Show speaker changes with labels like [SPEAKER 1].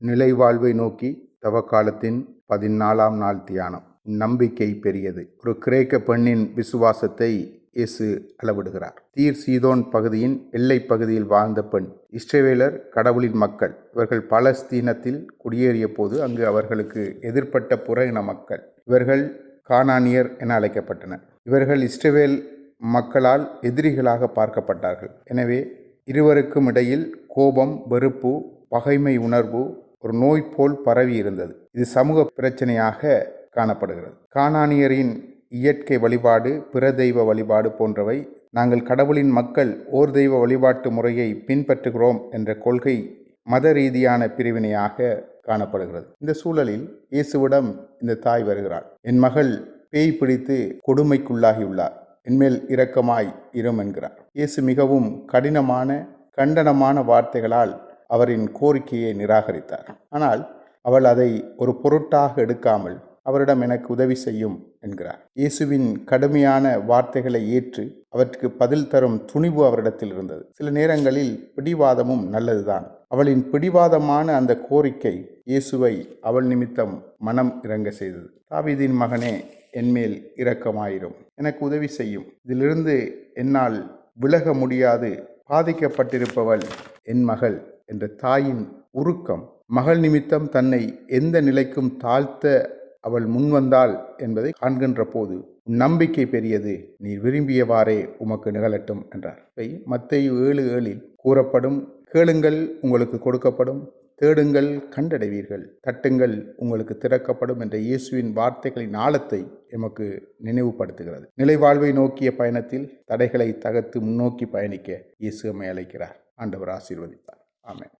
[SPEAKER 1] நிலைவாழ்வை நோக்கி தவக்காலத்தின் 14ஆம் நாள் தியானம். நம்பிக்கை பெரியது. ஒரு கிரேக்க பெண்ணின் விசுவாசத்தை இயேசு அளவிடுகிறார். தீர் சீதோன் பகுதியின் எல்லை பகுதியில் வாழ்ந்த பெண். இஸ்ரவேலர் கடவுளின் மக்கள். இவர்கள் பலஸ்தீனத்தில் குடியேறிய போது அங்கு அவர்களுக்கு எதிர்ப்பட்ட புற இன மக்கள். இவர்கள் கானானியர் என அழைக்கப்பட்டனர். இவர்கள் இஸ்ரவேல் மக்களால் எதிரிகளாக பார்க்கப்பட்டார்கள். எனவே இருவருக்கும் இடையில் கோபம், வெறுப்பு, பகைமை உணர்வு ஒரு நோய் போல் பரவி இருந்தது. இது சமூக பிரச்சனையாக காணப்படுகிறது. கானானியரின் இயற்கை வழிபாடு, பிற தெய்வ வழிபாடு போன்றவை நாங்கள் கடவுளின் மக்கள் ஓர் தெய்வ வழிபாட்டு முறையை பின்பற்றுகிறோம் என்ற கொள்கை மத ரீதியான பிரிவினையாக காணப்படுகிறது. இந்த சூழலில் இயேசுவிடம் இந்த தாய் வருகிறாள். என் மகள் பேய் பிடித்து கொடுமைக்குள்ளாகியுள்ளார், என்மேல் இரக்கமாய் இரும் என்கிறார். இயேசு மிகவும் கடினமான கண்டனமான வார்த்தைகளால் அவரின் கோரிக்கையை நிராகரித்தார். ஆனால் அவள் அதை ஒரு பொருட்டாக எடுக்காமல் அவரிடம் எனக்கு உதவி செய்யும் என்கிறார். இயேசுவின் கடுமையான வார்த்தைகளை ஏற்று அவற்றுக்கு பதில் தரும் துணிவு அவரிடத்தில் இருந்தது. சில நேரங்களில் பிடிவாதமும் நல்லதுதான். அவளின் பிடிவாதமான அந்த கோரிக்கை இயேசுவை அவள் நிமித்தம் மனம் இறங்க செய்தது. தாவீதின் மகனே, என்மேல் இரக்கமாயிரும், எனக்கு உதவி செய்யும், இதிலிருந்து என்னால் விலக முடியாது, பாதிக்கப்பட்டிருப்பவள் என் மகள் என்ற தாயின் உருக்கம், மகள் நிமித்தம் தன்னை எந்த நிலைக்கும் தாழ்த்த அவள் முன்வந்தாள் என்பதை காண்கின்ற போது நம்பிக்கை பெரியது, நீர் விரும்பியவாறே உமக்கு நிகழட்டும் என்றார். மத்தேயு 7:7 கூறப்படும், கேளுங்கள் உங்களுக்கு கொடுக்கப்படும், தேடுங்கள் கண்டடைவீர்கள், தட்டுங்கள் உங்களுக்கு திறக்கப்படும் என்ற இயேசுவின் வார்த்தைகளின் ஆழத்தை எமக்கு நினைவுபடுத்துகிறது. நிலைவாழ்வை நோக்கிய பயணத்தில் தடைகளை தகர்த்து முன்னோக்கி பயணிக்க இயேசு நம்மை அழைக்கிறார். ஆண்டவர் ஆசீர்வதிப்பார். ஆமென்.